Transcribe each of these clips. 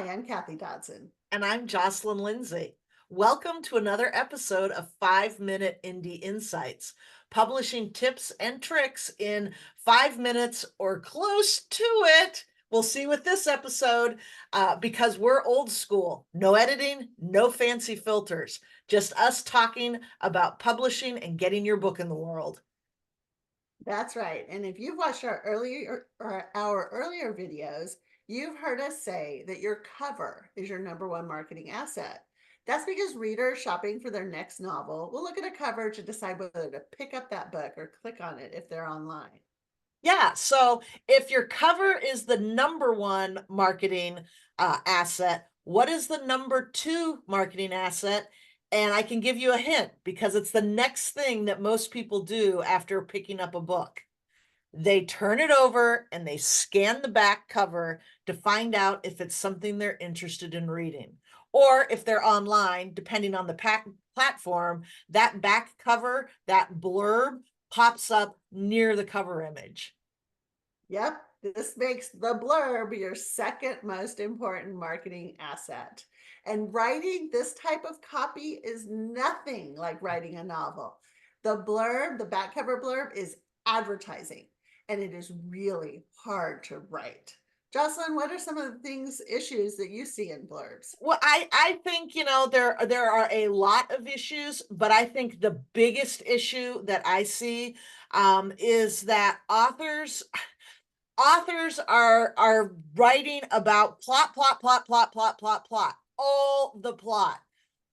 Hi, I'm Kathy Dodson. And I'm Jocelyn Lindsay. Welcome to another episode of 5 Minute Indie Insights, publishing tips and tricks in 5 minutes or close to it. We'll see with this episode because we're old school. No editing, no fancy filters, just us talking about publishing and getting your book in the world. That's right. And if you've watched our earlier videos, you've heard us say that your cover is your number one marketing asset. That's because readers shopping for their next novel will look at a cover to decide whether to pick up that book or click on it if they're online. Yeah, so if your cover is the number one marketing asset, what is the number two marketing asset? And I can give you a hint because it's the next thing that most people do after picking up a book. They turn it over and they scan the back cover to find out if it's something they're interested in reading. Or if they're online, depending on the platform, that back cover, that blurb pops up near the cover image. Yep, this makes the blurb your second most important marketing asset. And writing this type of copy is nothing like writing a novel. The blurb, the back cover blurb, is advertising, and it is really hard to write. Jocelyn, what are some of the issues that you see in blurbs? Well, I think, there are a lot of issues, but I think the biggest issue that I see is that authors are writing about plot, all the plot.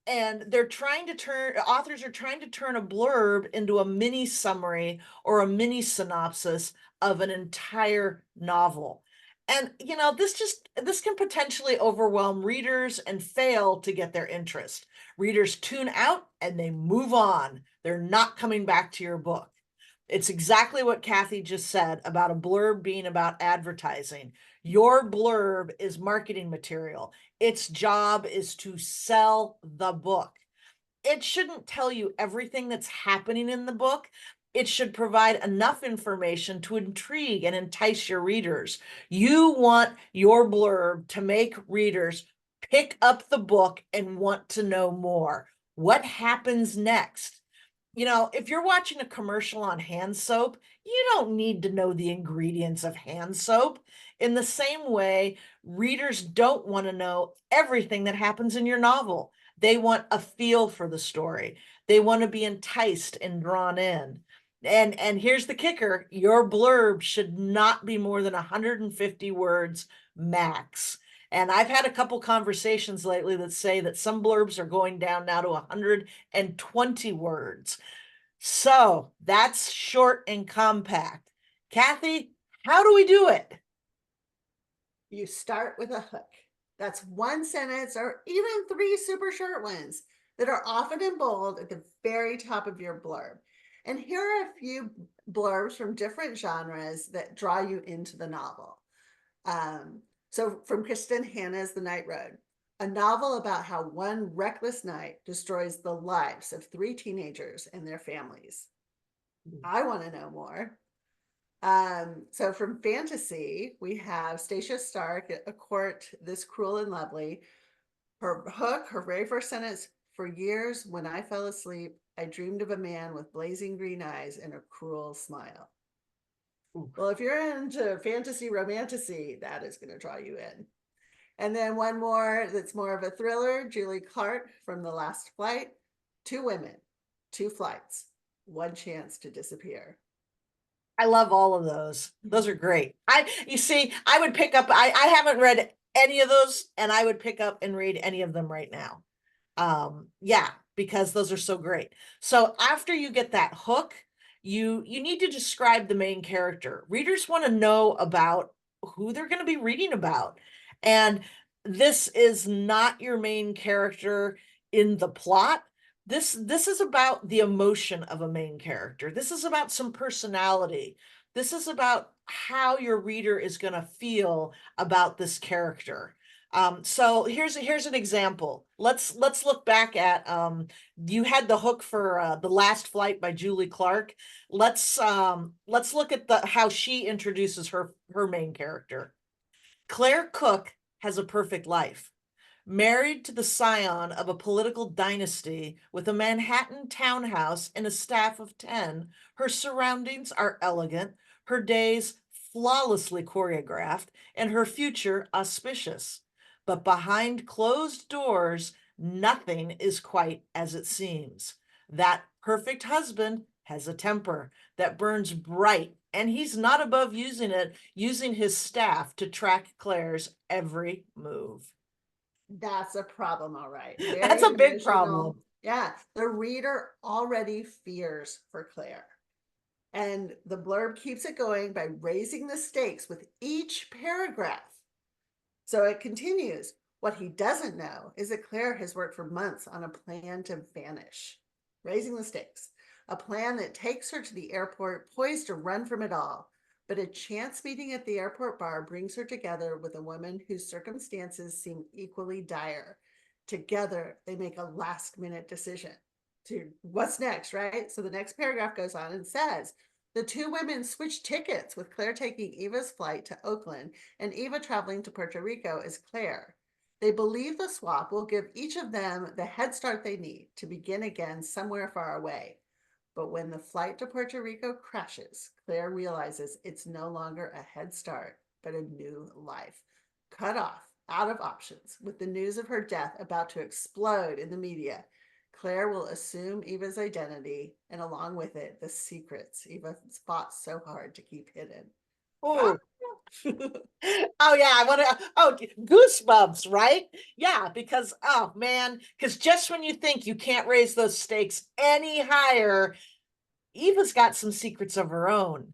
And authors are trying to turn a blurb into a mini summary or a mini synopsis of an entire novel. And this can potentially overwhelm readers and fail to get their interest. Readers tune out and they move on. They're not coming back to your book. It's exactly what Kathy just said about a blurb being about advertising. Your blurb is marketing material. Its job is to sell the book. It shouldn't tell you everything that's happening in the book. It should provide enough information to intrigue and entice your readers. You want your blurb to make readers pick up the book and want to know more. What happens next? If you're watching a commercial on hand soap, you don't need to know the ingredients of hand soap. In the same way, readers don't want to know everything that happens in your novel. They want a feel for the story. They want to be enticed and drawn in. And here's the kicker, your blurb should not be more than 150 words max. And I've had a couple conversations lately that say that some blurbs are going down now to 120 words. So that's short and compact. Kathy, how do we do it? You start with a hook. That's one sentence or even three super short ones that are often in bold at the very top of your blurb. And here are a few blurbs from different genres that draw you into the novel. So from Kristen Hanna's The Night Road, a novel about how one reckless night destroys the lives of three teenagers and their families. I want to know more. So from fantasy, we have Stacia Stark, A Court This Cruel and Lovely. Her hook, her very first sentence, for years when I fell asleep, I dreamed of a man with blazing green eyes and a cruel smile. Ooh. Well, if you're into fantasy romantasy, that is going to draw you in. And then one more that's more of a thriller, Julie Clark from The Last Flight. Two women, two flights, one chance to disappear. I love all of those. Those are great. You see, I would pick up, I haven't read any of those, and I would pick up and read any of them right now. Yeah, because those are so great. So after you get that hook, you need to describe the main character. Readers want to know about who they're going to be reading about. And this is not your main character in the plot. This is about the emotion of a main character. This is about some personality. This is about how your reader is going to feel about this character. So here's an example. Let's look back at you had the hook for The Last Flight by Julie Clark. Let's look at the how she introduces her main character. Claire Cook has a perfect life. Married to the scion of a political dynasty with a Manhattan townhouse and a staff of 10, her surroundings are elegant, her days flawlessly choreographed, and her future auspicious. But behind closed doors, nothing is quite as it seems. That perfect husband has a temper that burns bright, and he's not above using his staff to track Claire's every move. That's a problem, all right. That's Very a big emotional. problem. Yeah, the reader already fears for Claire. And the blurb keeps it going by raising the stakes with each paragraph. So it continues. What he doesn't know is that Claire has worked for months on a plan to vanish, raising the stakes. A plan that takes her to the airport, poised to run from it all. But a chance meeting at the airport bar brings her together with a woman whose circumstances seem equally dire. Together, they make a last minute decision to what's next, right? So the next paragraph goes on and says, the two women switch tickets, with Claire taking Eva's flight to Oakland and Eva traveling to Puerto Rico as Claire. They believe the swap will give each of them the head start they need to begin again somewhere far away. But when the flight to Puerto Rico crashes, Claire realizes it's no longer a head start, but a new life. Cut off, out of options, with the news of her death about to explode in the media, Claire will assume Eva's identity, and along with it, the secrets Eva fought so hard to keep hidden. Ah! Oh, oh yeah, I want to. Oh, goosebumps, right? Yeah, because oh man, because just when you think you can't raise those stakes any higher, Eva's got some secrets of her own.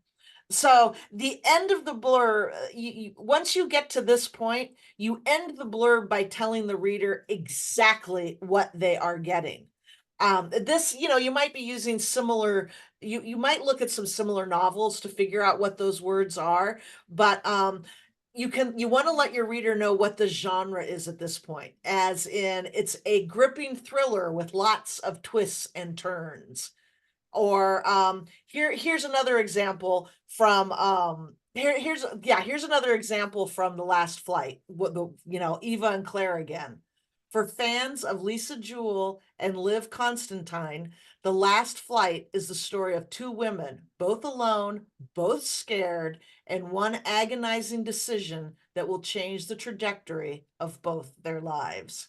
So the end of the blur, once you get to this point, you end the blurb by telling the reader exactly what they are getting. This, you might be using similar, you might look at some similar novels to figure out what those words are, but you want to let your reader know what the genre is at this point, as in it's a gripping thriller with lots of twists and turns. Or here's another example from here's another example from The Last Flight. What the Eva and Claire again. For fans of Lisa Jewell and Liv Constantine, The Last Flight is the story of two women, both alone, both scared, and one agonizing decision that will change the trajectory of both their lives.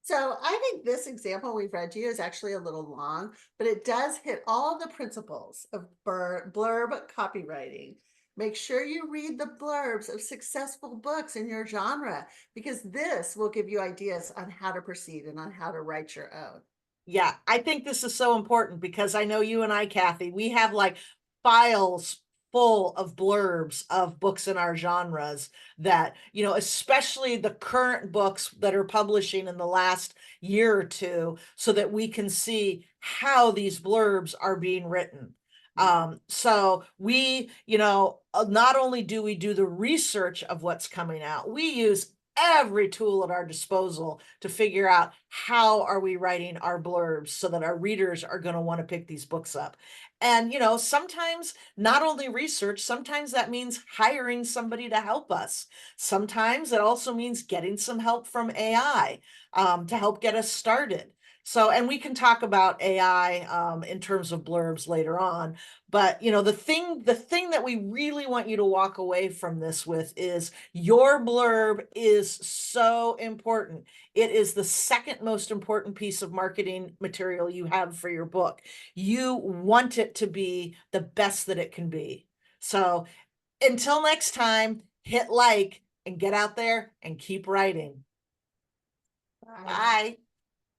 So I think this example we've read to you is actually a little long, but it does hit all the principles of blurb copywriting. Make sure you read the blurbs of successful books in your genre, because this will give you ideas on how to proceed and on how to write your own. Yeah, I think this is so important because I know you and I, Kathy, we have like files full of blurbs of books in our genres that, especially the current books that are publishing in the last year or two, so that we can see how these blurbs are being written. So we, not only do we do the research of what's coming out, we use every tool at our disposal to figure out how are we writing our blurbs so that our readers are going to want to pick these books up. And sometimes not only research, sometimes that means hiring somebody to help us. Sometimes it also means getting some help from AI to help get us started. So, and we can talk about AI in terms of blurbs later on, but the thing that we really want you to walk away from this with is your blurb is so important. It is the second most important piece of marketing material you have for your book. You want it to be the best that it can be. So until next time, hit like and get out there and keep writing. Bye. Bye.